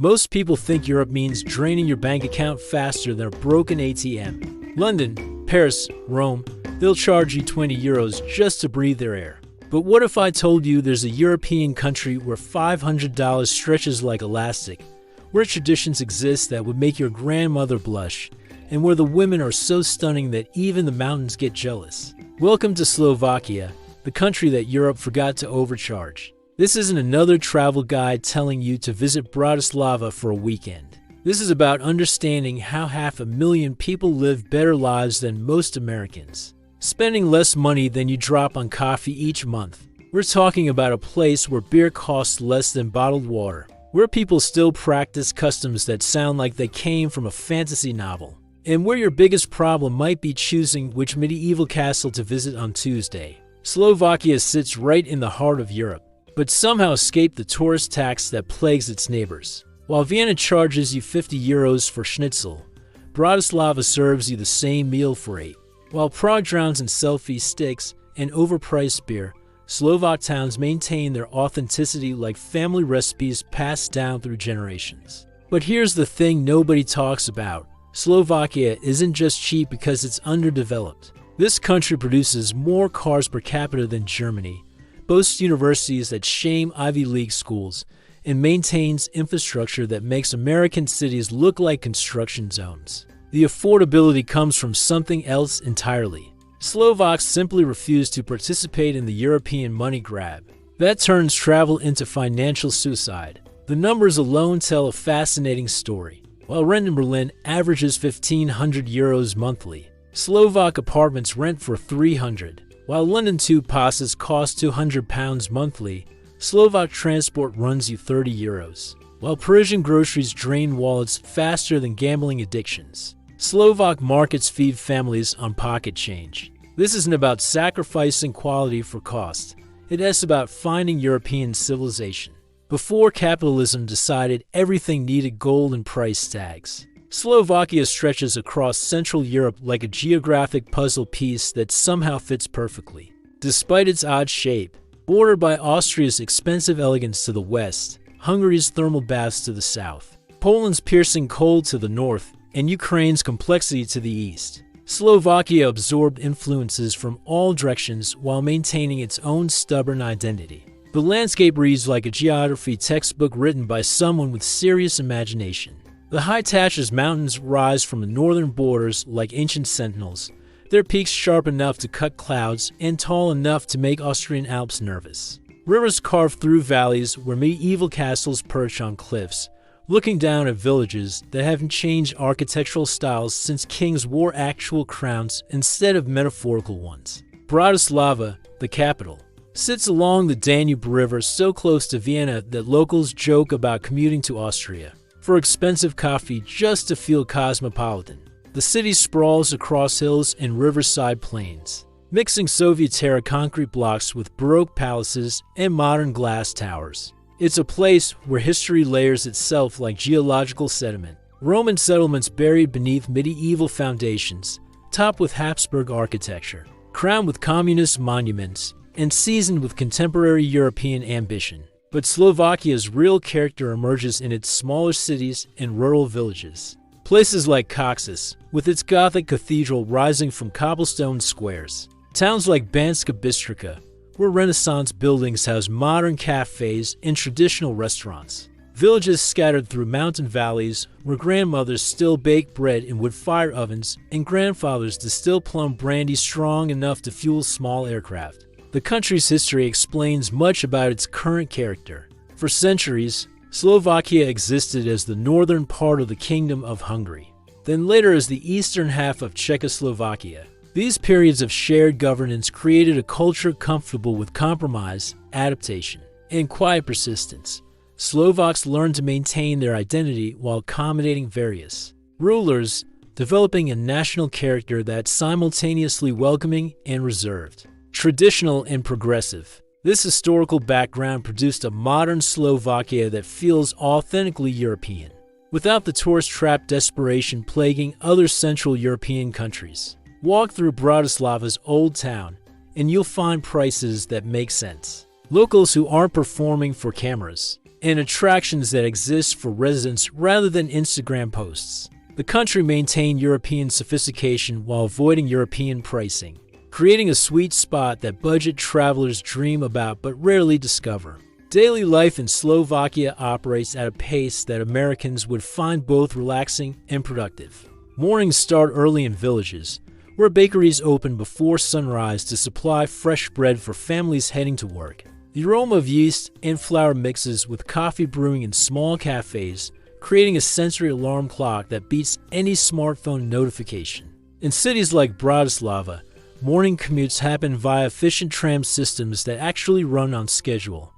Most people think Europe means draining your bank account faster than a broken ATM. London, Paris, Rome, they'll charge you €20 just to breathe their air. But what if I told you there's a European country where $500 stretches like elastic, where traditions exist that would make your grandmother blush, and where the women are so stunning that even the mountains get jealous? Welcome to Slovakia, the country that Europe forgot to overcharge. This isn't another travel guide telling you to visit Bratislava for a weekend. This is about understanding how 500,000 people live better lives than most Americans, spending less money than you drop on coffee each month. We're talking about a place where beer costs less than bottled water, where people still practice customs that sound like they came from a fantasy novel, and where your biggest problem might be choosing which medieval castle to visit on Tuesday. Slovakia sits right in the heart of Europe, but somehow escaped the tourist tax that plagues its neighbors. While Vienna charges you €50 for schnitzel, Bratislava serves you the same meal for 8. While Prague drowns in selfie sticks and overpriced beer, Slovak towns maintain their authenticity like family recipes passed down through generations. But here's the thing nobody talks about. Slovakia isn't just cheap because it's underdeveloped. This country produces more cars per capita than Germany, boasts universities that shame Ivy League schools, and maintains infrastructure that makes American cities look like construction zones. The affordability comes from something else entirely. Slovaks simply refuse to participate in the European money grab. That turns travel into financial suicide. The numbers alone tell a fascinating story. While rent in Berlin averages €1,500 monthly, Slovak apartments rent for €300. While London tube passes cost £200 monthly, Slovak transport runs you €30. While Parisian groceries drain wallets faster than gambling addictions, Slovak markets feed families on pocket change. This isn't about sacrificing quality for cost. It is about finding European civilization. Before capitalism decided everything needed gold and price tags. Slovakia stretches across Central Europe like a geographic puzzle piece that somehow fits perfectly. Despite its odd shape, bordered by Austria's expensive elegance to the west, Hungary's thermal baths to the south, Poland's piercing cold to the north, and Ukraine's complexity to the east, Slovakia absorbed influences from all directions while maintaining its own stubborn identity. The landscape reads like a geography textbook written by someone with serious imagination. The high Tatras Mountains rise from the northern borders like ancient sentinels, their peaks sharp enough to cut clouds and tall enough to make Austrian Alps nervous. Rivers carve through valleys where medieval castles perch on cliffs, looking down at villages that haven't changed architectural styles since kings wore actual crowns instead of metaphorical ones. Bratislava, the capital, sits along the Danube River so close to Vienna that locals joke about commuting to Austria for expensive coffee just to feel cosmopolitan. The city sprawls across hills and riverside plains, mixing Soviet-era concrete blocks with Baroque palaces and modern glass towers. It's a place where history layers itself like geological sediment. Roman settlements buried beneath medieval foundations, topped with Habsburg architecture, crowned with communist monuments, and seasoned with contemporary European ambition. But Slovakia's real character emerges in its smaller cities and rural villages. Places like Coxus, with its Gothic cathedral rising from cobblestone squares. Towns like Banska Bystrica, where Renaissance buildings house modern cafes and traditional restaurants. Villages scattered through mountain valleys, where grandmothers still bake bread in wood fire ovens and grandfathers distill plum brandy strong enough to fuel small aircraft. The country's history explains much about its current character. For centuries, Slovakia existed as the northern part of the Kingdom of Hungary, then later as the eastern half of Czechoslovakia. These periods of shared governance created a culture comfortable with compromise, adaptation, and quiet persistence. Slovaks learned to maintain their identity while accommodating various rulers, developing a national character that's simultaneously welcoming and reserved, traditional and progressive. This historical background produced a modern Slovakia that feels authentically European, without the tourist-trapped desperation plaguing other Central European countries. Walk through Bratislava's old town, and you'll find prices that make sense. Locals who aren't performing for cameras. and attractions that exist for residents rather than Instagram posts. The country maintained European sophistication while avoiding European pricing, creating a sweet spot that budget travelers dream about but rarely discover. Daily life in Slovakia operates at a pace that Americans would find both relaxing and productive. Mornings start early in villages, where bakeries open before sunrise to supply fresh bread for families heading to work. The aroma of yeast and flour mixes with coffee brewing in small cafes, creating a sensory alarm clock that beats any smartphone notification. In cities like Bratislava, morning commutes happen via efficient tram systems that actually run on schedule,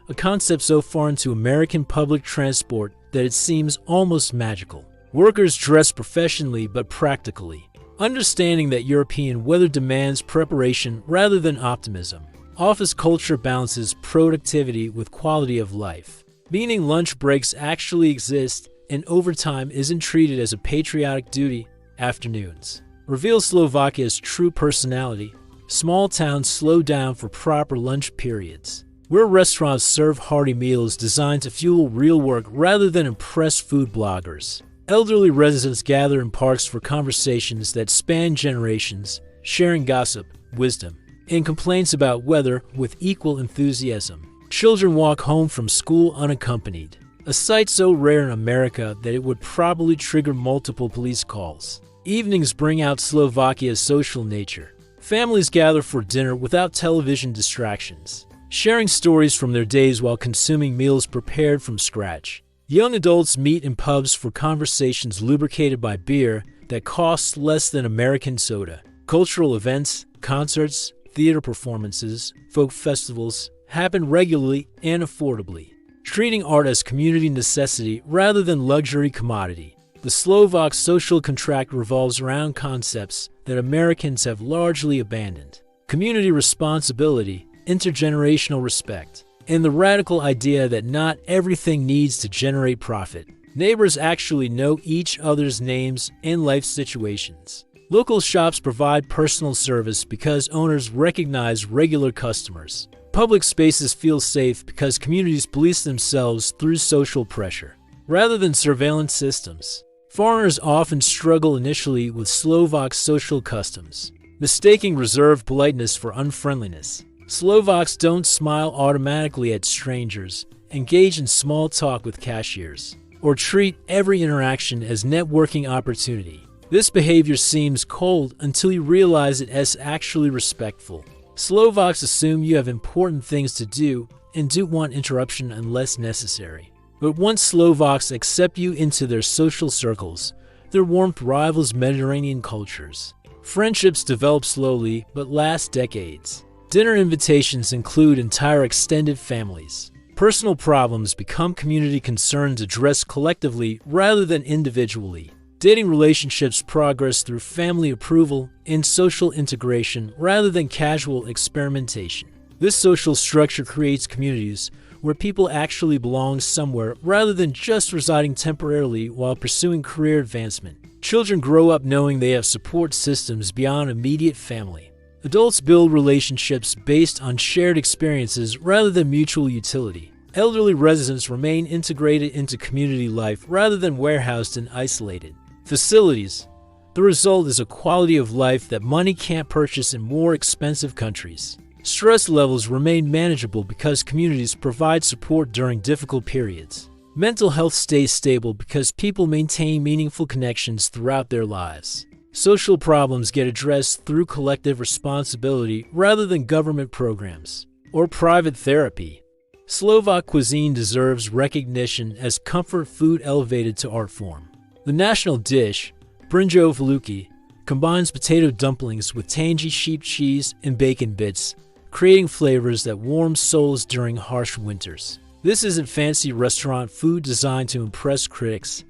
a concept so foreign to American public transport that it seems almost magical. Workers dress professionally but practically, understanding that European weather demands preparation rather than optimism. Office culture balances productivity with quality of life, meaning lunch breaks actually exist and overtime isn't treated as a patriotic duty. Afternoons reveal Slovakia's true personality. Small towns slow down for proper lunch periods, where restaurants serve hearty meals designed to fuel real work rather than impress food bloggers. Elderly residents gather in parks for conversations that span generations, sharing gossip, wisdom, and complaints about weather with equal enthusiasm. Children walk home from school unaccompanied, a sight so rare in America that it would probably trigger multiple police calls. Evenings bring out Slovakia's social nature. Families gather for dinner without television distractions, sharing stories from their days while consuming meals prepared from scratch. Young adults meet in pubs for conversations lubricated by beer that costs less than American soda. Cultural events, concerts, theater performances, folk festivals happen regularly and affordably, treating art as community necessity rather than luxury commodity. The Slovak social contract revolves around concepts that Americans have largely abandoned: community responsibility, intergenerational respect, and the radical idea that not everything needs to generate profit. Neighbors actually know each other's names and life situations. Local shops provide personal service because owners recognize regular customers. Public spaces feel safe because communities police themselves through social pressure, rather than surveillance systems. Foreigners often struggle initially with Slovak social customs, mistaking reserved politeness for unfriendliness. Slovaks don't smile automatically at strangers, engage in small talk with cashiers, or treat every interaction as networking opportunity. This behavior seems cold until you realize it as actually respectful. Slovaks assume you have important things to do and don't want interruption unless necessary. But once Slovaks accept you into their social circles, their warmth rivals Mediterranean cultures. Friendships develop slowly but last decades. Dinner invitations include entire extended families. Personal problems become community concerns addressed collectively rather than individually. Dating relationships progress through family approval and social integration rather than casual experimentation. This social structure creates communities where people actually belong somewhere rather than just residing temporarily while pursuing career advancement. Children grow up knowing they have support systems beyond immediate family. Adults build relationships based on shared experiences rather than mutual utility. Elderly residents remain integrated into community life rather than warehoused and isolated. Facilities. The result is a quality of life that money can't purchase in more expensive countries. Stress levels remain manageable because communities provide support during difficult periods. Mental health stays stable because people maintain meaningful connections throughout their lives. Social problems get addressed through collective responsibility rather than government programs or private therapy. Slovak cuisine deserves recognition as comfort food elevated to art form. The national dish, brinjovluki, combines potato dumplings with tangy sheep cheese and bacon bits, creating flavors that warm souls during harsh winters. This isn't fancy restaurant food designed to impress critics.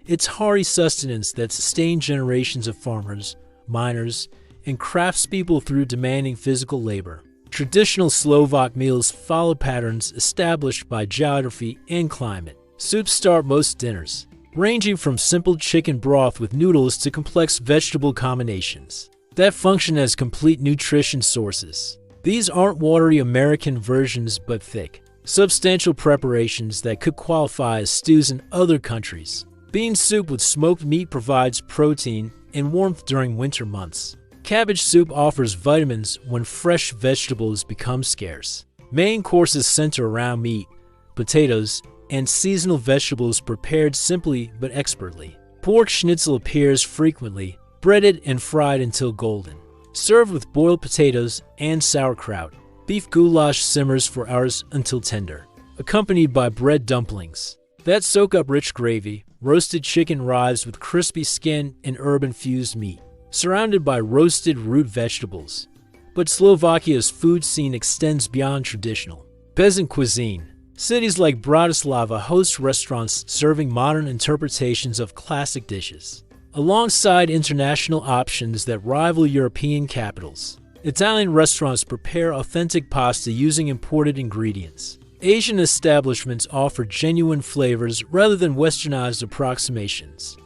It's hearty sustenance that sustained generations of farmers, miners, and craftspeople through demanding physical labor. Traditional Slovak meals follow patterns established by geography and climate. Soups start most dinners, ranging from simple chicken broth with noodles to complex vegetable combinations that function as complete nutrition sources. These aren't watery American versions but thick, substantial preparations that could qualify as stews in other countries. Bean soup with smoked meat provides protein and warmth during winter months. Cabbage soup offers vitamins when fresh vegetables become scarce. Main courses center around meat, potatoes, and seasonal vegetables prepared simply but expertly. Pork schnitzel appears frequently, breaded and fried until golden. Served with boiled potatoes and sauerkraut. Beef goulash simmers for hours until tender, accompanied by bread dumplings that soak up rich gravy. Roasted chicken rives with crispy skin and herb-infused meat, surrounded by roasted root vegetables. But Slovakia's food scene extends beyond traditional peasant cuisine. Cities like Bratislava host restaurants serving modern interpretations of classic dishes, alongside international options that rival European capitals. Italian restaurants prepare authentic pasta using imported ingredients. Asian establishments offer genuine flavors rather than westernized approximations.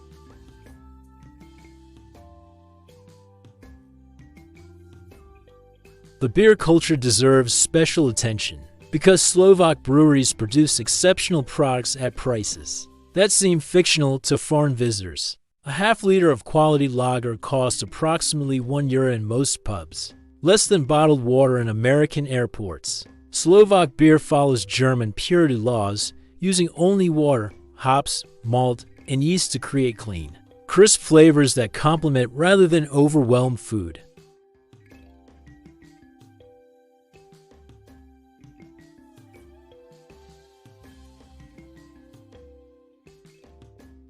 The beer culture deserves special attention because Slovak breweries produce exceptional products at prices that seem fictional to foreign visitors. A half-liter of quality lager costs approximately €1 in most pubs, less than bottled water in American airports. Slovak beer follows German purity laws, using only water, hops, malt, and yeast to create clean, crisp flavors that complement rather than overwhelm food.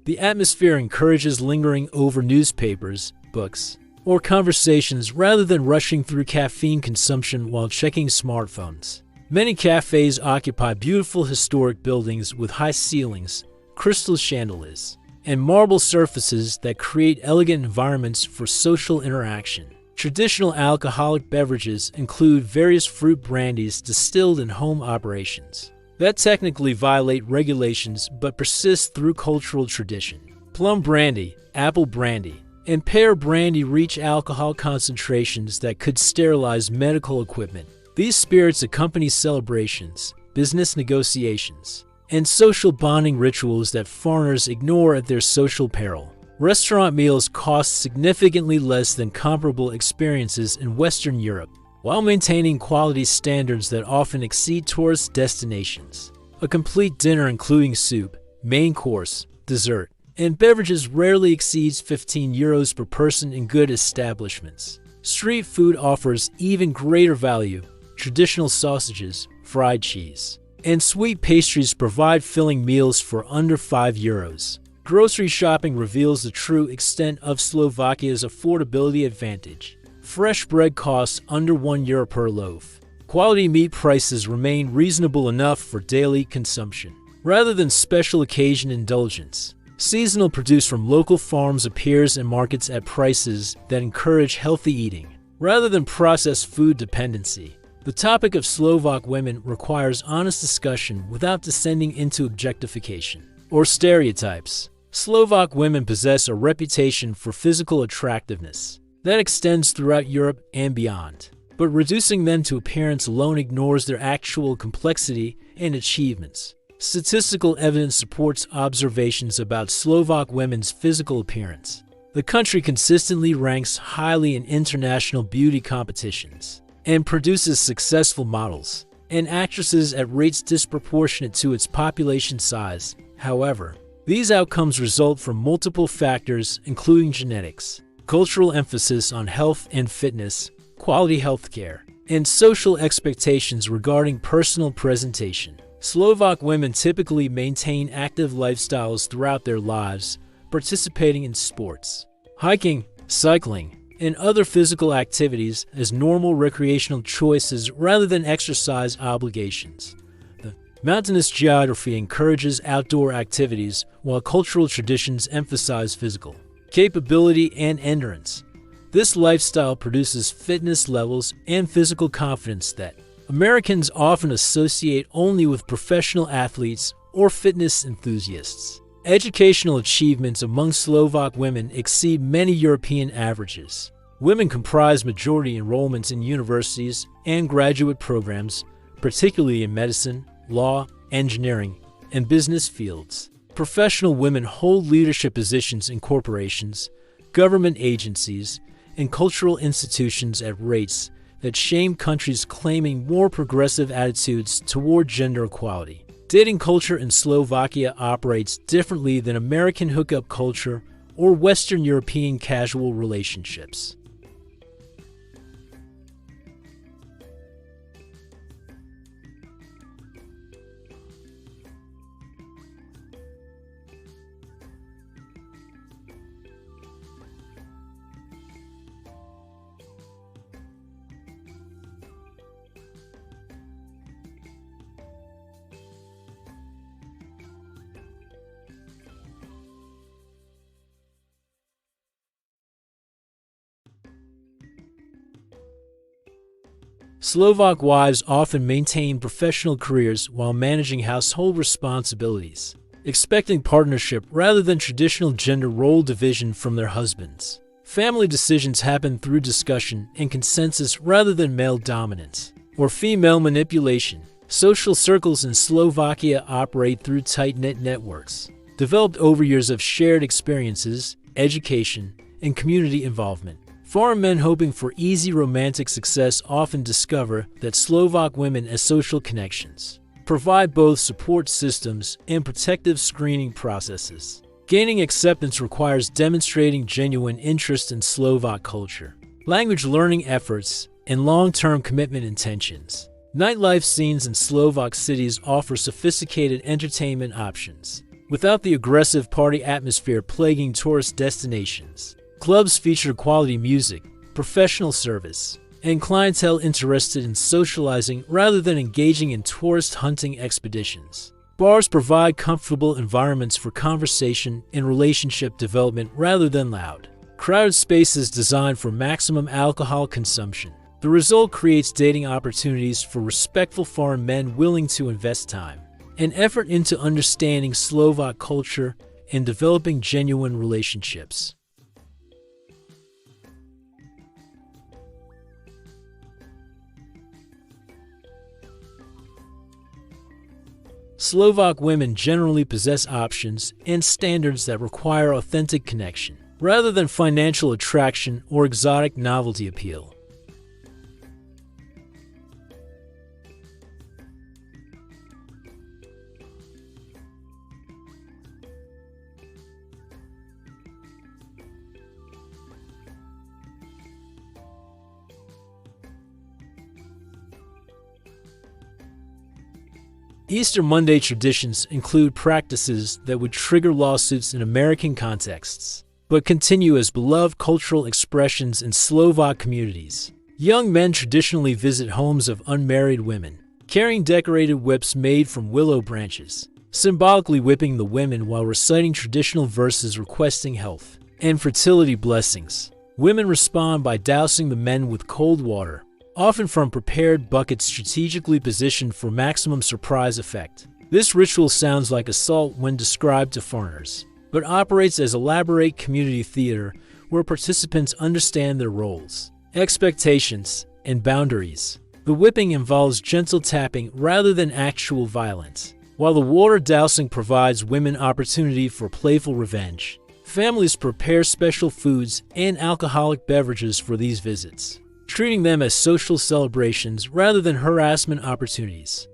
The atmosphere encourages lingering over newspapers, books, or conversations rather than rushing through caffeine consumption while checking smartphones. Many cafes occupy beautiful historic buildings with high ceilings, crystal chandeliers, and marble surfaces that create elegant environments for social interaction. Traditional alcoholic beverages include various fruit brandies distilled in home operations that technically violate regulations but persist through cultural tradition. Plum brandy, apple brandy, and pear brandy reach alcohol concentrations that could sterilize medical equipment. These spirits accompany celebrations, business negotiations, and social bonding rituals that foreigners ignore at their social peril. Restaurant meals cost significantly less than comparable experiences in Western Europe, while maintaining quality standards that often exceed tourist destinations. A complete dinner including soup, main course, dessert, and beverages rarely exceeds €15 per person in good establishments. Street food offers even greater value. Traditional sausages, fried cheese, and sweet pastries provide filling meals for under €5. Grocery shopping reveals the true extent of Slovakia's affordability advantage. Fresh bread costs under €1 per loaf. Quality meat prices remain reasonable enough for daily consumption, rather than special occasion indulgence. Seasonal produce from local farms appears in markets at prices that encourage healthy eating, rather than processed food dependency. The topic of Slovak women requires honest discussion without descending into objectification or stereotypes. Slovak women possess a reputation for physical attractiveness that extends throughout Europe and beyond, but reducing them to appearance alone ignores their actual complexity and achievements. Statistical evidence supports observations about Slovak women's physical appearance. The country consistently ranks highly in international beauty competitions and produces successful models and actresses at rates disproportionate to its population size. However, these outcomes result from multiple factors including genetics, cultural emphasis on health and fitness, quality healthcare, and social expectations regarding personal presentation. Slovak women typically maintain active lifestyles throughout their lives, participating in sports, hiking, cycling, and other physical activities as normal recreational choices rather than exercise obligations. The mountainous geography encourages outdoor activities, while cultural traditions emphasize physical capability and endurance. This lifestyle produces fitness levels and physical confidence that Americans often associate only with professional athletes or fitness enthusiasts. Educational achievements among Slovak women exceed many European averages. Women comprise majority enrollments in universities and graduate programs, particularly in medicine, law, engineering, and business fields. Professional women hold leadership positions in corporations, government agencies, and cultural institutions at rates that shame countries claiming more progressive attitudes toward gender equality. Dating culture in Slovakia operates differently than American hookup culture or Western European casual relationships. Slovak wives often maintain professional careers while managing household responsibilities, expecting partnership rather than traditional gender role division from their husbands. Family decisions happen through discussion and consensus rather than male dominance or female manipulation. Social circles in Slovakia operate through tight-knit networks, developed over years of shared experiences, education, and community involvement. Foreign men hoping for easy romantic success often discover that Slovak women as social connections provide both support systems and protective screening processes. Gaining acceptance requires demonstrating genuine interest in Slovak culture, language learning efforts, and long-term commitment intentions. Nightlife scenes in Slovak cities offer sophisticated entertainment options, without the aggressive party atmosphere plaguing tourist destinations. Clubs feature quality music, professional service, and clientele interested in socializing rather than engaging in tourist hunting expeditions. Bars provide comfortable environments for conversation and relationship development rather than loud, crowded spaces designed for maximum alcohol consumption. The result creates dating opportunities for respectful foreign men willing to invest time and effort into understanding Slovak culture and developing genuine relationships. Slovak women generally possess options and standards that require authentic connection, rather than financial attraction or exotic novelty appeal. Easter Monday traditions include practices that would trigger lawsuits in American contexts, but continue as beloved cultural expressions in Slovak communities. Young men traditionally visit homes of unmarried women, carrying decorated whips made from willow branches, symbolically whipping the women while reciting traditional verses requesting health and fertility blessings. Women respond by dousing the men with cold water, often from prepared buckets strategically positioned for maximum surprise effect. This ritual sounds like assault when described to foreigners, but operates as elaborate community theater where participants understand their roles, expectations, and boundaries. The whipping involves gentle tapping rather than actual violence, while the water dousing provides women opportunity for playful revenge. Families prepare special foods and alcoholic beverages for these visits, treating them as social celebrations rather than harassment opportunities.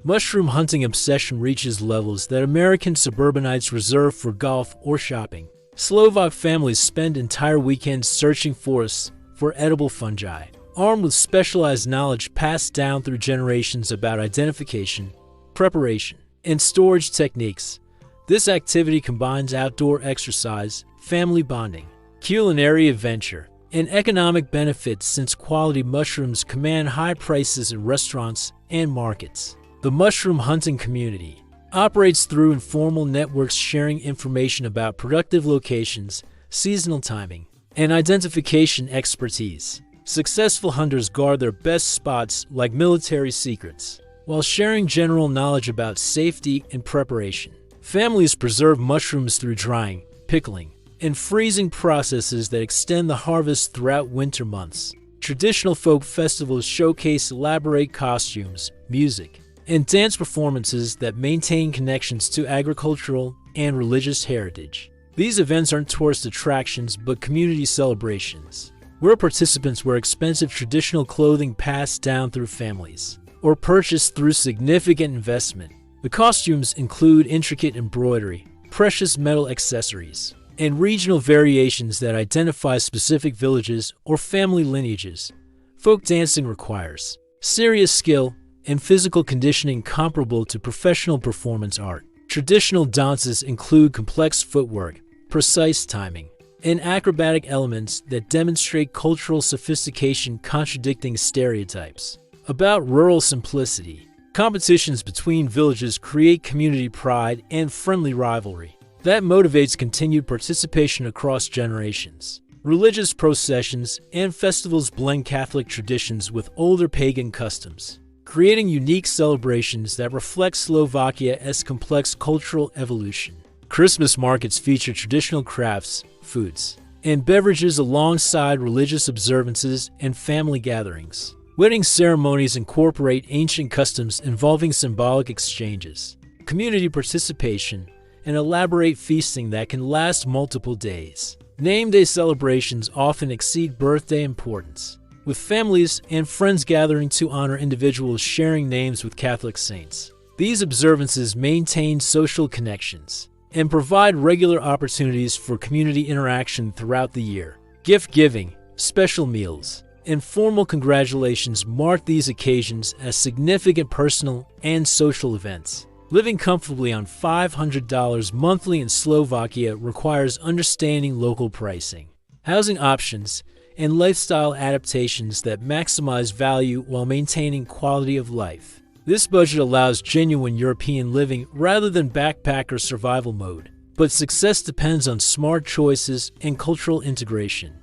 Mushroom hunting obsession reaches levels that American suburbanites reserve for golf or shopping. Slovak families spend entire weekends searching forests for edible fungi, armed with specialized knowledge passed down through generations about identification, preparation, and storage techniques. This activity combines outdoor exercise, family bonding, culinary adventure, and economic benefits since quality mushrooms command high prices in restaurants and markets. The mushroom hunting community operates through informal networks sharing information about productive locations, seasonal timing, and identification expertise. Successful hunters guard their best spots like military secrets, while sharing general knowledge about safety and preparation. Families preserve mushrooms through drying, pickling, and freezing processes that extend the harvest throughout winter months. Traditional folk festivals showcase elaborate costumes, music, and dance performances that maintain connections to agricultural and religious heritage. These events aren't tourist attractions but community celebrations, where participants wear expensive traditional clothing passed down through families or purchased through significant investment. The costumes include intricate embroidery, precious metal accessories, and regional variations that identify specific villages or family lineages. Folk dancing requires serious skill and physical conditioning comparable to professional performance art. Traditional dances include complex footwork, precise timing, and acrobatic elements that demonstrate cultural sophistication contradicting stereotypes. About rural simplicity, competitions between villages create community pride and friendly rivalry that motivates continued participation across generations. Religious processions and festivals blend Catholic traditions with older pagan customs, creating unique celebrations that reflect Slovakia's complex cultural evolution. Christmas markets feature traditional crafts, foods, and beverages alongside religious observances and family gatherings. Wedding ceremonies incorporate ancient customs involving symbolic exchanges, community participation, and elaborate feasting that can last multiple days. Name day celebrations often exceed birthday importance, with families and friends gathering to honor individuals sharing names with Catholic saints. These observances maintain social connections and provide regular opportunities for community interaction throughout the year. Gift giving, special meals, and formal congratulations mark these occasions as significant personal and social events. Living comfortably on $500 monthly in Slovakia requires understanding local pricing, housing options, and lifestyle adaptations that maximize value while maintaining quality of life. This budget allows genuine European living rather than backpacker survival mode, but success depends on smart choices and cultural integration.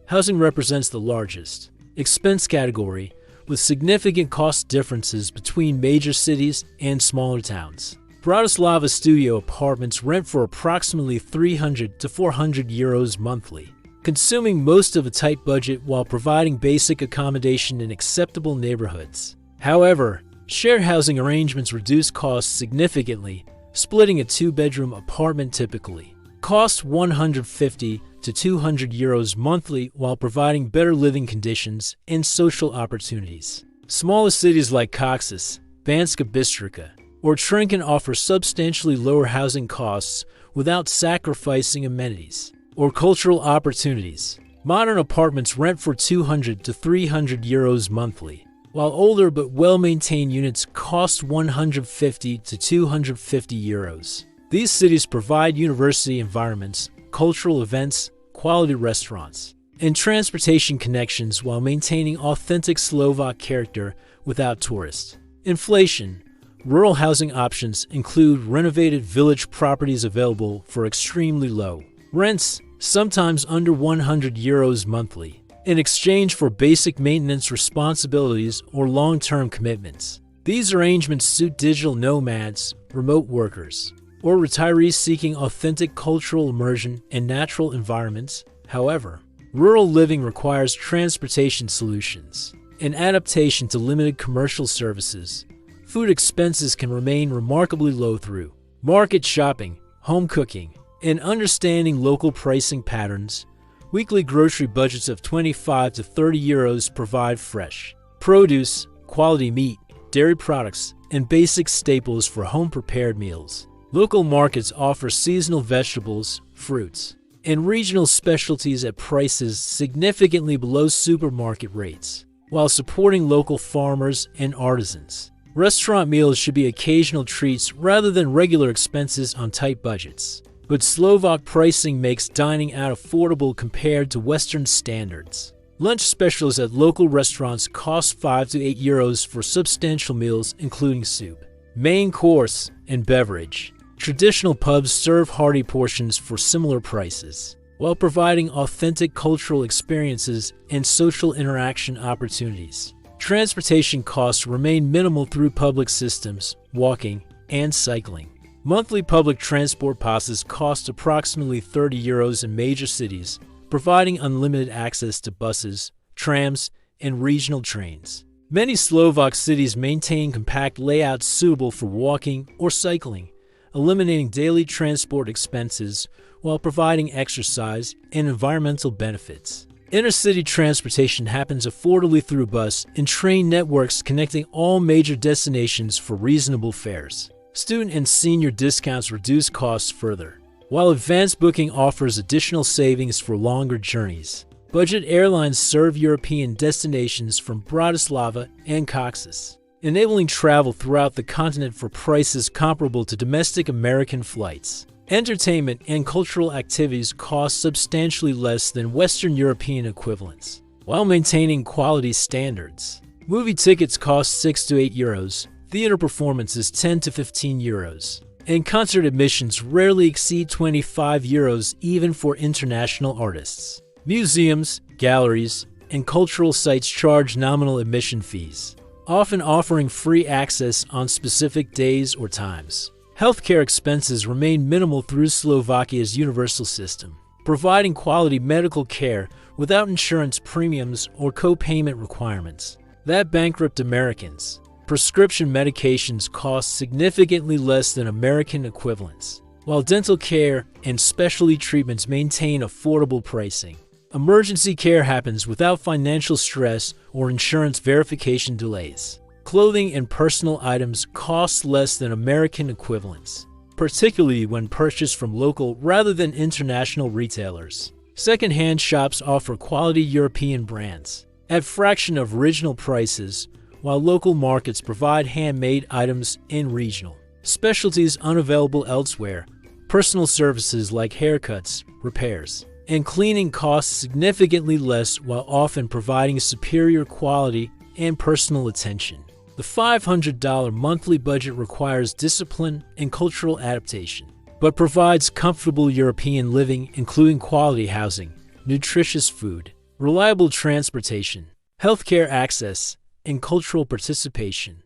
Housing represents the largest expense category, with significant cost differences between major cities and smaller towns. Bratislava studio apartments rent for approximately 300 to 400 euros monthly, consuming most of a tight budget while providing basic accommodation in acceptable neighborhoods. However, shared housing arrangements reduce costs significantly. Splitting a two-bedroom apartment typically costs 150 to 200 euros monthly while providing better living conditions and social opportunities. Smaller cities like Coxus, Banska Bystrica, or Trenčín offer substantially lower housing costs without sacrificing amenities or cultural opportunities. Modern apartments rent for 200 to 300 euros monthly, while older but well-maintained units cost 150 to 250 euros. These cities provide university environments, cultural events, quality restaurants, and transportation connections while maintaining authentic Slovak character without tourists. Inflation. Rural housing options include renovated village properties available for extremely low rents, sometimes under 100 euros monthly, in exchange for basic maintenance responsibilities or long-term commitments. These arrangements suit digital nomads, remote workers, or retirees seeking authentic cultural immersion and natural environments. However, rural living requires transportation solutions and adaptation to limited commercial services. Food expenses can remain remarkably low through market shopping, home cooking, and understanding local pricing patterns. Weekly grocery budgets of 25 to 30 euros provide fresh produce, quality meat, dairy products, and basic staples for home-prepared meals. Local markets offer seasonal vegetables, fruits, and regional specialties at prices significantly below supermarket rates, while supporting local farmers and artisans. Restaurant meals should be occasional treats rather than regular expenses on tight budgets. But Slovak pricing makes dining out affordable compared to Western standards. Lunch specials at local restaurants cost 5 to 8 euros for substantial meals including soup, main course, and beverage. Traditional pubs serve hearty portions for similar prices, while providing authentic cultural experiences and social interaction opportunities. Transportation costs remain minimal through public systems, walking, and cycling. Monthly public transport passes cost approximately 30 euros in major cities, providing unlimited access to buses, trams, and regional trains. Many Slovak cities maintain compact layouts suitable for walking or cycling, eliminating daily transport expenses while providing exercise and environmental benefits. Inter-city transportation happens affordably through bus and train networks connecting all major destinations for reasonable fares. Student and senior discounts reduce costs further, while advanced booking offers additional savings for longer journeys. Budget airlines serve European destinations from Bratislava and Cox's, enabling travel throughout the continent for prices comparable to domestic American flights. Entertainment and cultural activities cost substantially less than Western European equivalents, while maintaining quality standards. Movie tickets cost 6 to 8 euros, theater performances 10 to 15 euros, and concert admissions rarely exceed 25 euros even for international artists. Museums, galleries, and cultural sites charge nominal admission fees, often offering free access on specific days or times. Healthcare expenses remain minimal through Slovakia's universal system, providing quality medical care without insurance premiums or co-payment requirements that bankrupt Americans. Prescription medications cost significantly less than American equivalents, while dental care and specialty treatments maintain affordable pricing. Emergency care happens without financial stress or insurance verification delays. Clothing and personal items cost less than American equivalents, particularly when purchased from local rather than international retailers. Second-hand shops offer quality European brands at fraction of original prices, while local markets provide handmade items and regional specialties unavailable elsewhere. Personal services like haircuts, repairs, and cleaning cost significantly less while often providing superior quality and personal attention. The $500 monthly budget requires discipline and cultural adaptation, but provides comfortable European living including quality housing, nutritious food, reliable transportation, healthcare access, and cultural participation.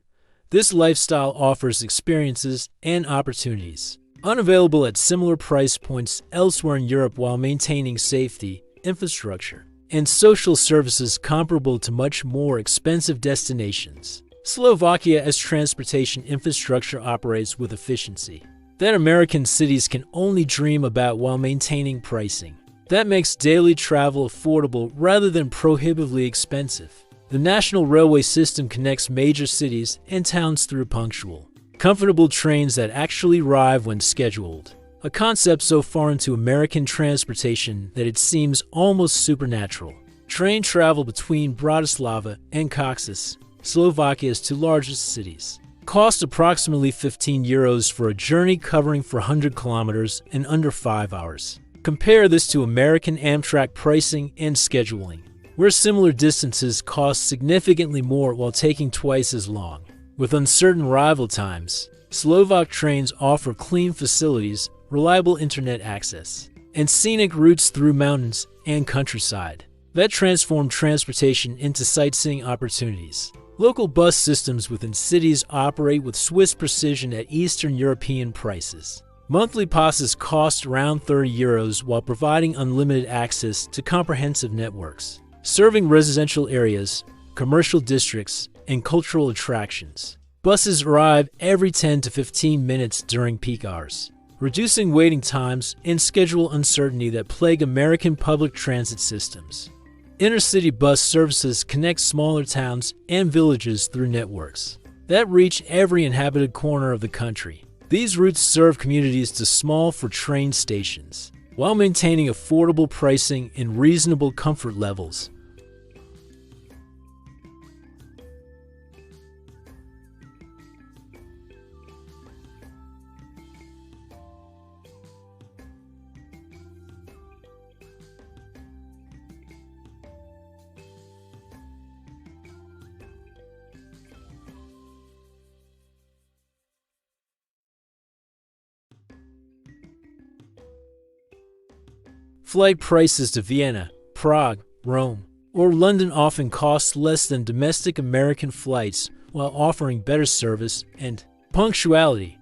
This lifestyle offers experiences and opportunities unavailable at similar price points elsewhere in Europe while maintaining safety, infrastructure, and social services comparable to much more expensive destinations. Slovakia as transportation infrastructure operates with efficiency that American cities can only dream about while maintaining pricing that makes daily travel affordable rather than prohibitively expensive. The national railway system connects major cities and towns through punctual, comfortable trains that actually arrive when scheduled, a concept so foreign into American transportation that it seems almost supernatural. Train travel between Bratislava and Cox's, Slovakia's two largest cities, cost approximately 15 euros for a journey covering 400 kilometers in under 5 hours. Compare this to American Amtrak pricing and scheduling, where similar distances cost significantly more while taking twice as long. With uncertain arrival times, Slovak trains offer clean facilities, reliable internet access, and scenic routes through mountains and countryside that transform transportation into sightseeing opportunities. Local bus systems within cities operate with Swiss precision at Eastern European prices. Monthly passes cost around 30 euros while providing unlimited access to comprehensive networks, serving residential areas, commercial districts, and cultural attractions. Buses arrive every 10 to 15 minutes during peak hours, reducing waiting times and schedule uncertainty that plague American public transit systems. Intercity bus services connect smaller towns and villages through networks that reach every inhabited corner of the country. These routes serve communities too small for train stations, while maintaining affordable pricing and reasonable comfort levels. Flight prices to Vienna, Prague, Rome, or London often cost less than domestic American flights while offering better service and punctuality.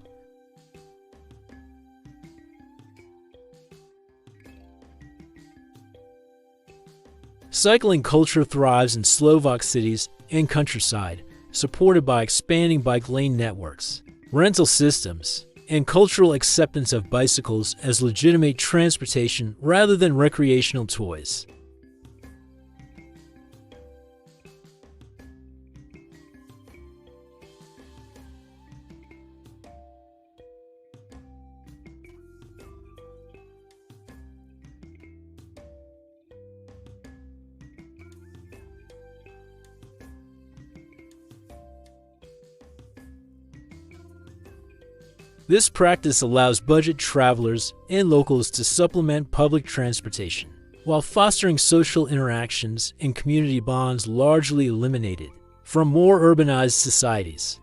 Cycling culture thrives in Slovak cities and countryside, supported by expanding bike lane networks, rental systems, and cultural acceptance of bicycles as legitimate transportation rather than recreational toys. This practice allows budget travelers and locals to supplement public transportation, while fostering social interactions and community bonds largely eliminated from more urbanized societies.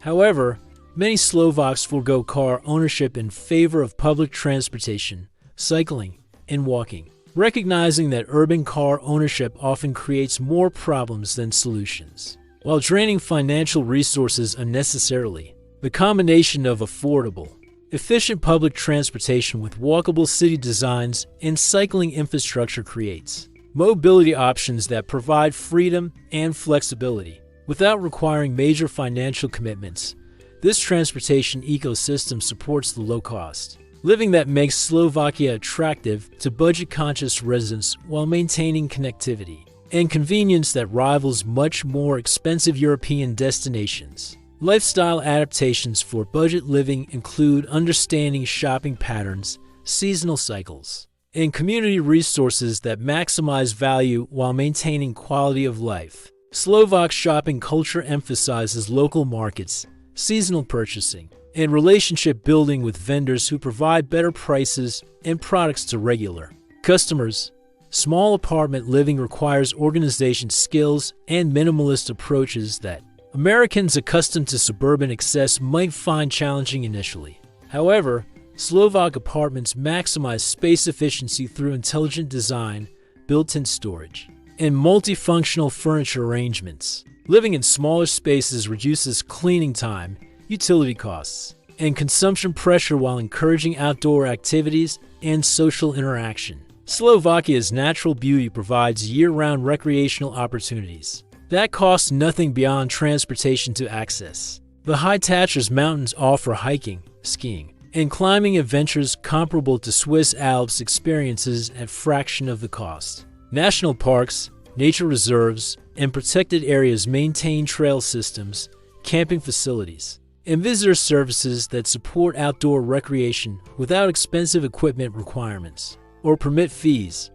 However, many Slovaks forego car ownership in favor of public transportation, cycling, and walking, recognizing that urban car ownership often creates more problems than solutions. While draining financial resources unnecessarily, the combination of affordable, efficient public transportation with walkable city designs and cycling infrastructure creates mobility options that provide freedom and flexibility without requiring major financial commitments. This transportation ecosystem supports the low-cost living that makes Slovakia attractive to budget-conscious residents while maintaining connectivity and convenience that rivals much more expensive European destinations. Lifestyle adaptations for budget living include understanding shopping patterns, seasonal cycles, and community resources that maximize value while maintaining quality of life. Slovak shopping culture emphasizes local markets, seasonal purchasing, and relationship building with vendors who provide better prices and products to regular customers. Small apartment living requires organization skills and minimalist approaches that Americans accustomed to suburban excess might find challenging initially. However, Slovak apartments maximize space efficiency through intelligent design, built-in storage, and multifunctional furniture arrangements. Living in smaller spaces reduces cleaning time, utility costs, and consumption pressure while encouraging outdoor activities and social interaction. Slovakia's natural beauty provides year-round recreational opportunities that cost nothing beyond transportation to access. The High Tatras Mountains offer hiking, skiing, and climbing adventures comparable to Swiss Alps experiences at a fraction of the cost. National parks, nature reserves, and protected areas maintain trail systems, camping facilities, and visitor services that support outdoor recreation without expensive equipment requirements or permit fees.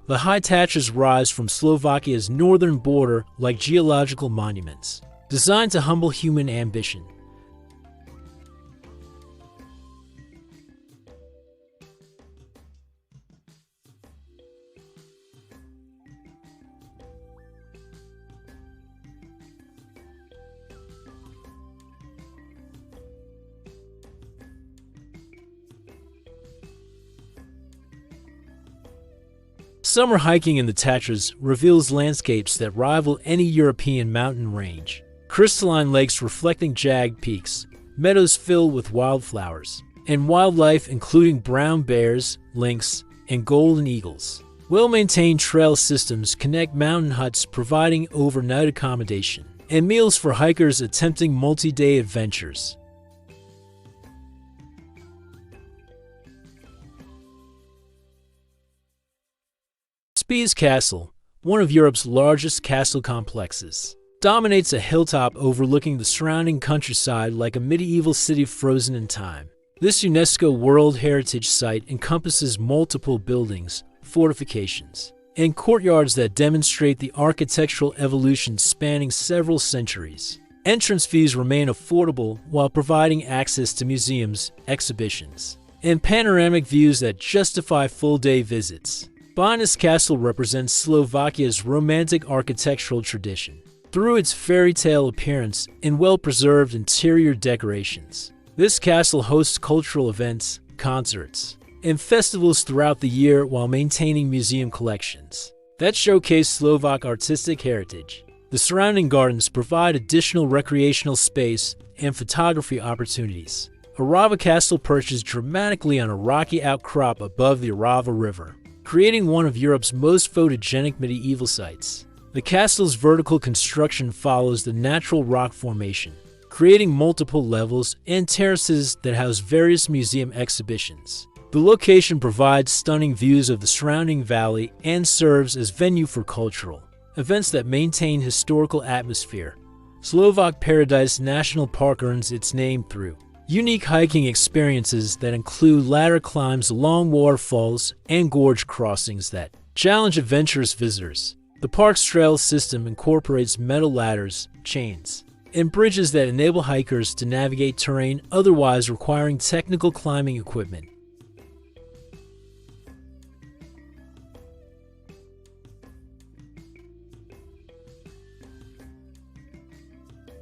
The High Tatras rise from Slovakia's northern border like geological monuments, designed to humble human ambition. Summer hiking in the Tatras reveals landscapes that rival any European mountain range. Crystalline lakes reflecting jagged peaks, meadows filled with wildflowers, and wildlife including brown bears, lynx, and golden eagles. Well-maintained trail systems connect mountain huts providing overnight accommodation and meals for hikers attempting multi-day adventures. Spies Castle, one of Europe's largest castle complexes, dominates a hilltop overlooking the surrounding countryside like a medieval city frozen in time. This UNESCO World Heritage Site encompasses multiple buildings, fortifications, and courtyards that demonstrate the architectural evolution spanning several centuries. Entrance fees remain affordable while providing access to museums, exhibitions, and panoramic views that justify full-day visits. Spies Castle represents Slovakia's romantic architectural tradition through its fairy tale appearance and well-preserved interior decorations. This castle hosts cultural events, concerts, and festivals throughout the year while maintaining museum collections that showcase Slovak artistic heritage. The surrounding gardens provide additional recreational space and photography opportunities. Orava Castle perches dramatically on a rocky outcrop above the Orava River, creating one of Europe's most photogenic medieval sites. The castle's vertical construction follows the natural rock formation, creating multiple levels and terraces that house various museum exhibitions. The location provides stunning views of the surrounding valley and serves as venue for cultural events that maintain historical atmosphere. Slovak Paradise National Park earns its name through unique hiking experiences that include ladder climbs along waterfalls and gorge crossings that challenge adventurous visitors. The park's trail system incorporates metal ladders, chains, and bridges that enable hikers to navigate terrain otherwise requiring technical climbing equipment.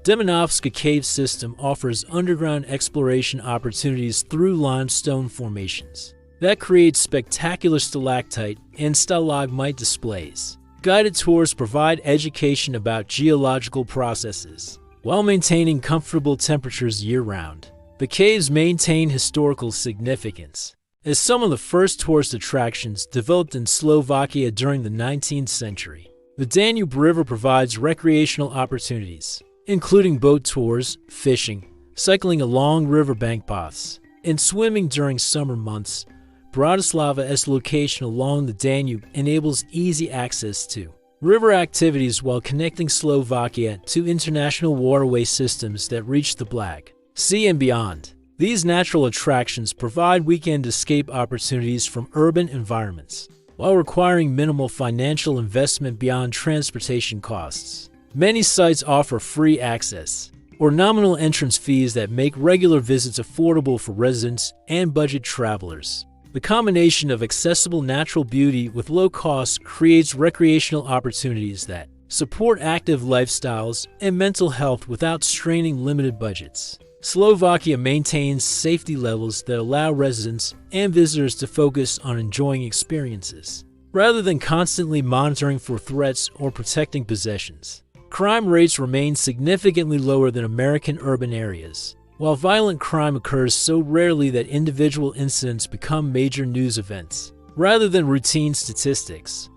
Demonovska Cave System offers underground exploration opportunities through limestone formations that create spectacular stalactite and stalagmite displays. Guided tours provide education about geological processes while maintaining comfortable temperatures year-round. The caves maintain historical significance as some of the first tourist attractions developed in Slovakia during the 19th century. The Danube River provides recreational opportunities, including boat tours, fishing, cycling along riverbank paths, and swimming during summer months. Bratislava's location along the Danube enables easy access to river activities while connecting Slovakia to international waterway systems that reach the Black Sea and beyond. These natural attractions provide weekend escape opportunities from urban environments, while requiring minimal financial investment beyond transportation costs. Many sites offer free access or nominal entrance fees that make regular visits affordable for residents and budget travelers. The combination of accessible natural beauty with low costs creates recreational opportunities that support active lifestyles and mental health without straining limited budgets. Slovakia maintains safety levels that allow residents and visitors to focus on enjoying experiences, rather than constantly monitoring for threats or protecting possessions. Crime rates remain significantly lower than American urban areas, while violent crime occurs so rarely that individual incidents become major news events, rather than routine statistics.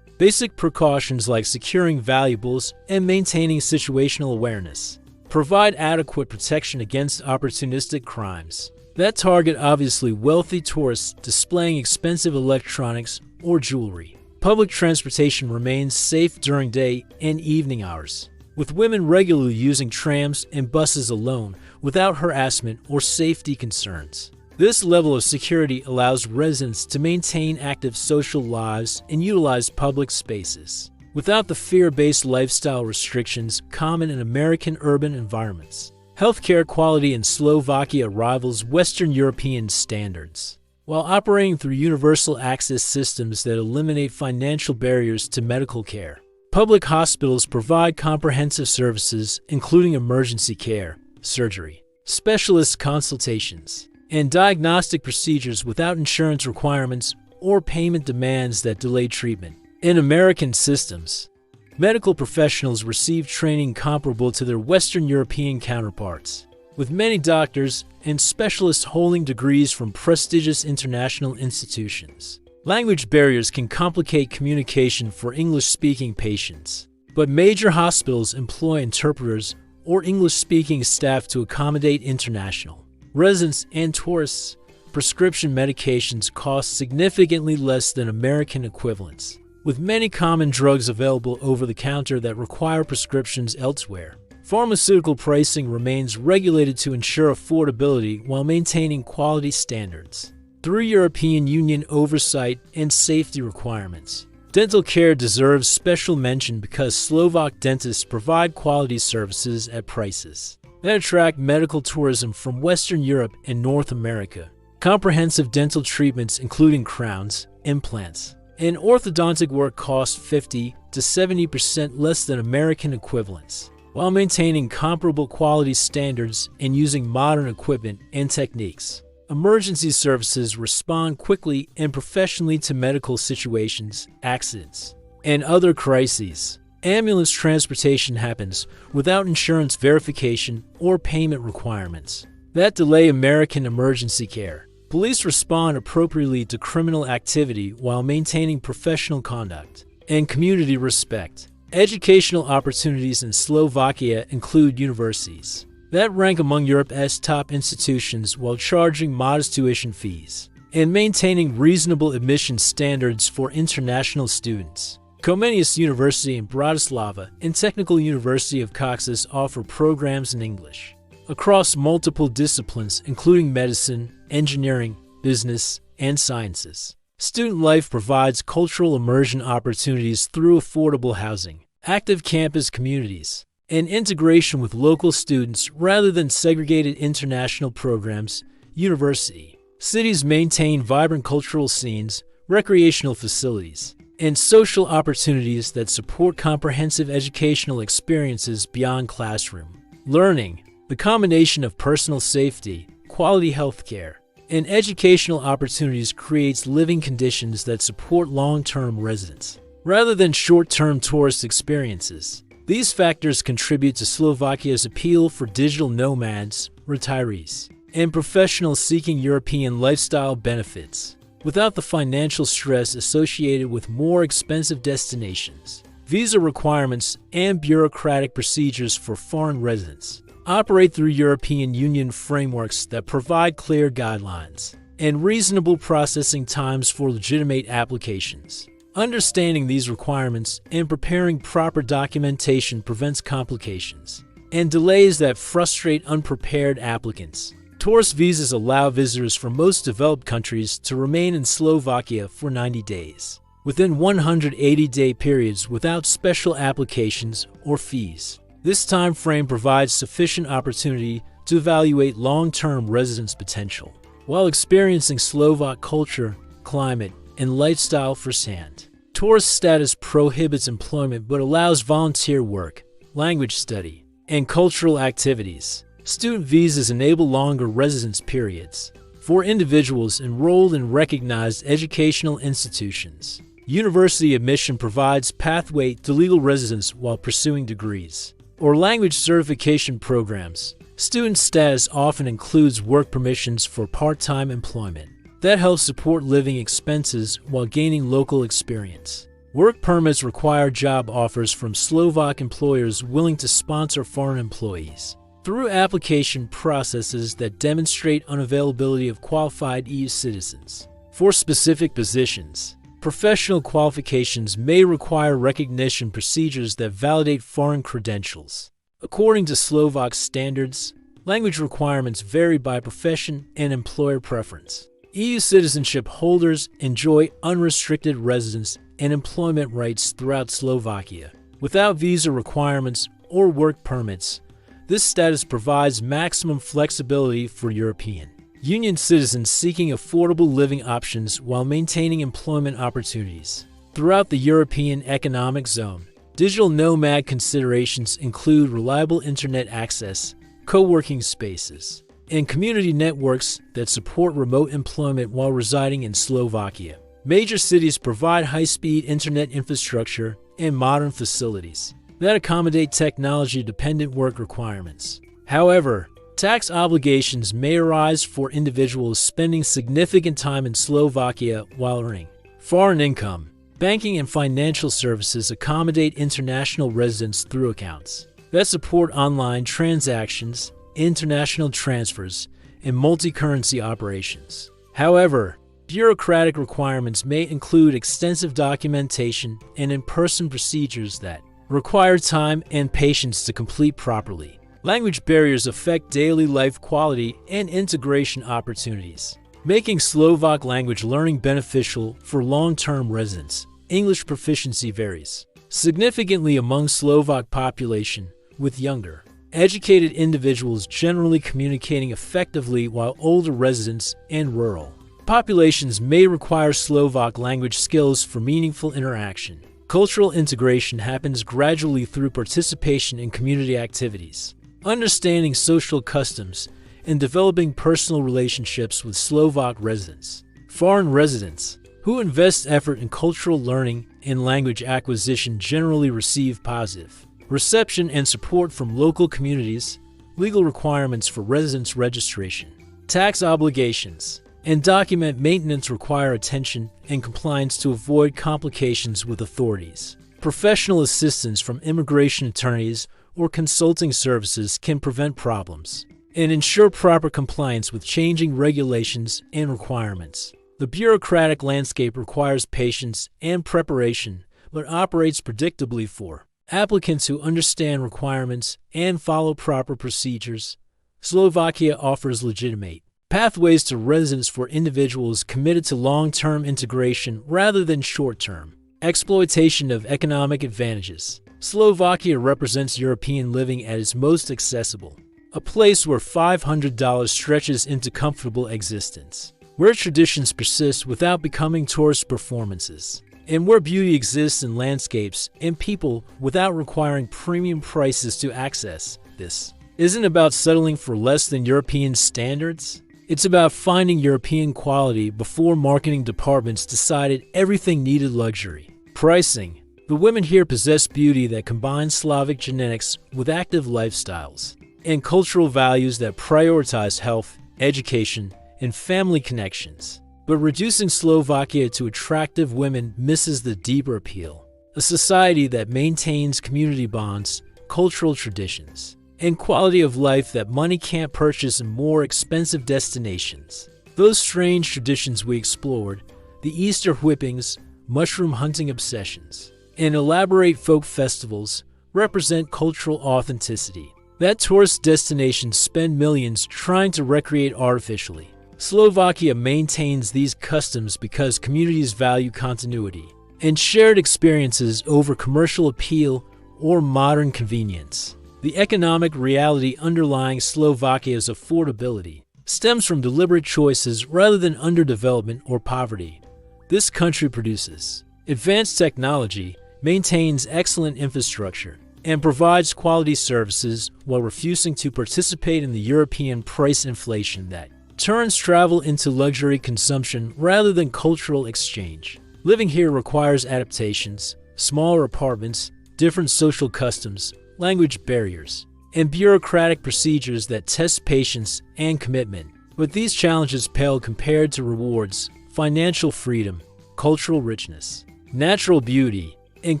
Basic precautions like securing valuables and maintaining situational awareness provide adequate protection against opportunistic crimes that target obviously wealthy tourists displaying expensive electronics or jewelry. Public transportation remains safe during day and evening hours, with women regularly using trams and buses alone without harassment or safety concerns. This level of security allows residents to maintain active social lives and utilize public spaces without the fear-based lifestyle restrictions common in American urban environments. Healthcare quality in Slovakia rivals Western European standards, while operating through universal access systems that eliminate financial barriers to medical care. Public hospitals provide comprehensive services including emergency care, surgery, specialist consultations, and diagnostic procedures without insurance requirements or payment demands that delay treatment. In American systems, medical professionals receive training comparable to their Western European counterparts, with many doctors and specialists holding degrees from prestigious international institutions. Language barriers can complicate communication for English-speaking patients, but major hospitals employ interpreters or English-speaking staff to accommodate international residents and tourists. Prescription medications cost significantly less than American equivalents, with many common drugs available over the counter that require prescriptions elsewhere. Pharmaceutical pricing remains regulated to ensure affordability while maintaining quality standards through European Union oversight and safety requirements. Dental care deserves special mention because Slovak dentists provide quality services at prices that attract medical tourism from Western Europe and North America. Comprehensive dental treatments including crowns, implants, and orthodontic work cost 50 to 70% less than American equivalents. while maintaining comparable quality standards and using modern equipment and techniques. Emergency services respond quickly and professionally to medical situations, accidents, and other crises. Ambulance transportation happens without insurance verification or payment requirements that delay American emergency care. Police respond appropriately to criminal activity while maintaining professional conduct and community respect. Educational opportunities in Slovakia include universities that rank among Europe's top institutions while charging modest tuition fees and maintaining reasonable admission standards for international students. Comenius University in Bratislava and Technical University of Cox's offer programs in English across multiple disciplines including medicine, engineering, business, and sciences. Student life provides cultural immersion opportunities through affordable housing, active campus communities, and integration with local students rather than segregated international programs. University cities maintain vibrant cultural scenes, recreational facilities, and social opportunities that support comprehensive educational experiences beyond classroom learning. The combination of personal safety, quality health care, and educational opportunities creates living conditions that support long-term residents rather than short-term tourist experiences. These factors contribute to Slovakia's appeal for digital nomads, retirees, and professionals seeking European lifestyle benefits without the financial stress associated with more expensive destinations. Visa requirements and bureaucratic procedures for foreign residents operate through European Union frameworks that provide clear guidelines and reasonable processing times for legitimate applications. Understanding these requirements and preparing proper documentation prevents complications and delays that frustrate unprepared applicants. Tourist visas allow visitors from most developed countries to remain in Slovakia for 90 days, within 180-day periods without special applications or fees. This time frame provides sufficient opportunity to evaluate long-term residence potential, while experiencing Slovak culture, climate, and lifestyle firsthand. Tourist status prohibits employment but allows volunteer work, language study, and cultural activities. Student visas enable longer residence periods for individuals enrolled in recognized educational institutions. University admission provides pathway to legal residence while pursuing degrees or language certification programs. Student status often includes work permissions for part-time employment that helps support living expenses while gaining local experience. Work permits require job offers from Slovak employers willing to sponsor foreign employees through application processes that demonstrate unavailability of qualified EU citizens. For specific positions, professional qualifications may require recognition procedures that validate foreign credentials. According to Slovak standards, language requirements vary by profession and employer preference. EU citizenship holders enjoy unrestricted residence and employment rights throughout Slovakia. Without visa requirements or work permits, this status provides maximum flexibility for European Union citizens seeking affordable living options while maintaining employment opportunities. Throughout the European Economic Zone, digital nomad considerations include reliable internet access, co-working spaces, and community networks that support remote employment while residing in Slovakia. Major cities provide high-speed internet infrastructure and modern facilities that accommodate technology-dependent work requirements. However, tax obligations may arise for individuals spending significant time in Slovakia while earning foreign income. Banking and financial services accommodate international residents through accounts that support online transactions, international transfers, and multi-currency operations. However, bureaucratic requirements may include extensive documentation and in-person procedures that require time and patience to complete properly. Language barriers affect daily life quality and integration opportunities, making Slovak language learning beneficial for long-term residents. English proficiency varies significantly among Slovak population, with younger, educated individuals generally communicating effectively while older residents and rural populations may require Slovak language skills for meaningful interaction. Cultural integration happens gradually through participation in community activities, understanding social customs, and developing personal relationships with Slovak residents. Foreign residents, who invest effort in cultural learning and language acquisition, generally receive positive reception and support from local communities. Legal requirements for residence registration, tax obligations, and document maintenance require attention and compliance to avoid complications with authorities. Professional assistance from immigration attorneys or consulting services can prevent problems and ensure proper compliance with changing regulations and requirements. The bureaucratic landscape requires patience and preparation, but operates predictably for applicants who understand requirements and follow proper procedures. Slovakia offers legitimate pathways to residence for individuals committed to long-term integration rather than short-term exploitation of economic advantages. Slovakia represents European living at its most accessible, a place where $500 stretches into comfortable existence, where traditions persist without becoming tourist performances, and where beauty exists in landscapes and people without requiring premium prices to access. This isn't about settling for less than European standards. It's about finding European quality before marketing departments decided everything needed luxury. Pricing. The women here possess beauty that combines Slavic genetics with active lifestyles and cultural values that prioritize health, education, and family connections. But reducing Slovakia to attractive women misses the deeper appeal. A society that maintains community bonds, cultural traditions, and quality of life that money can't purchase in more expensive destinations. Those strange traditions we explored, the Easter whippings, mushroom hunting obsessions, and elaborate folk festivals, represent cultural authenticity that tourist destinations spend millions trying to recreate artificially. Slovakia maintains these customs because communities value continuity and shared experiences over commercial appeal or modern convenience. The economic reality underlying Slovakia's affordability stems from deliberate choices rather than underdevelopment or poverty. This country produces advanced technology, maintains excellent infrastructure, and provides quality services while refusing to participate in the European price inflation that turns travel into luxury consumption rather than cultural exchange. Living here requires adaptations, smaller apartments, different social customs, language barriers, and bureaucratic procedures that test patience and commitment. But these challenges pale compared to rewards, financial freedom, cultural richness, natural beauty, and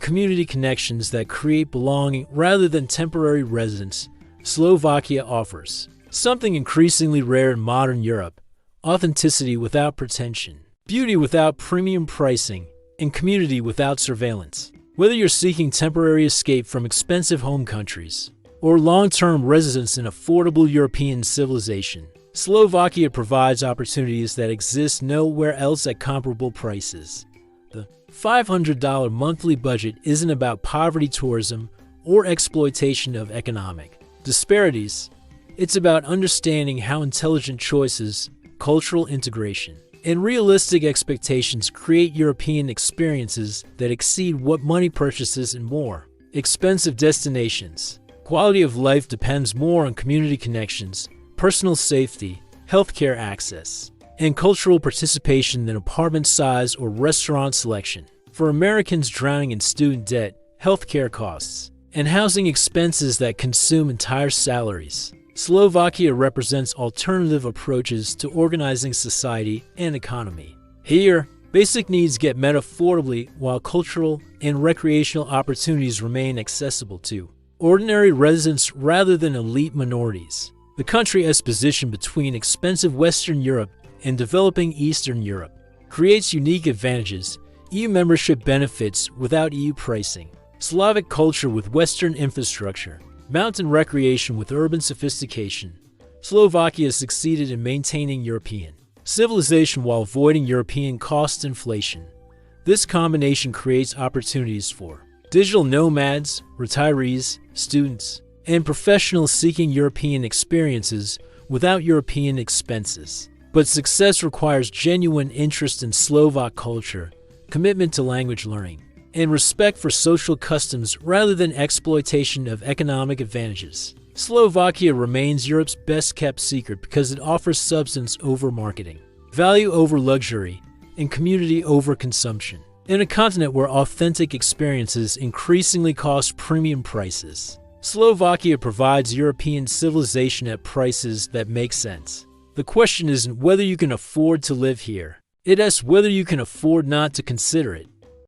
community connections that create belonging rather than temporary residence. Slovakia offers something increasingly rare in modern Europe: authenticity without pretension, beauty without premium pricing, and community without surveillance. Whether you're seeking temporary escape from expensive home countries or long-term residence in affordable European civilization, Slovakia provides opportunities that exist nowhere else at comparable prices. The $500 monthly budget isn't about poverty tourism or exploitation of economic disparities. It's about understanding how intelligent choices, cultural integration, and realistic expectations create European experiences that exceed what money purchases and more expensive destinations. Quality of life depends more on community connections, personal safety, healthcare access, and cultural participation than apartment size or restaurant selection. For Americans drowning in student debt, healthcare costs, and housing expenses that consume entire salaries, Slovakia represents alternative approaches to organizing society and economy. Here, basic needs get met affordably while cultural and recreational opportunities remain accessible to ordinary residents rather than elite minorities. The country is positioned between expensive Western Europe and developing Eastern Europe, creates unique advantages: EU membership benefits without EU pricing, Slavic culture with Western infrastructure, mountain recreation with urban sophistication. Slovakia succeeded in maintaining European civilization while avoiding European cost inflation. This combination creates opportunities for digital nomads, retirees, students, and professionals seeking European experiences without European expenses. But success requires genuine interest in Slovak culture, commitment to language learning, and respect for social customs rather than exploitation of economic advantages. Slovakia remains Europe's best-kept secret because it offers substance over marketing, value over luxury, and community over consumption. In a continent where authentic experiences increasingly cost premium prices, Slovakia provides European civilization at prices that make sense. The question isn't whether you can afford to live here. It asks whether you can afford not to consider it.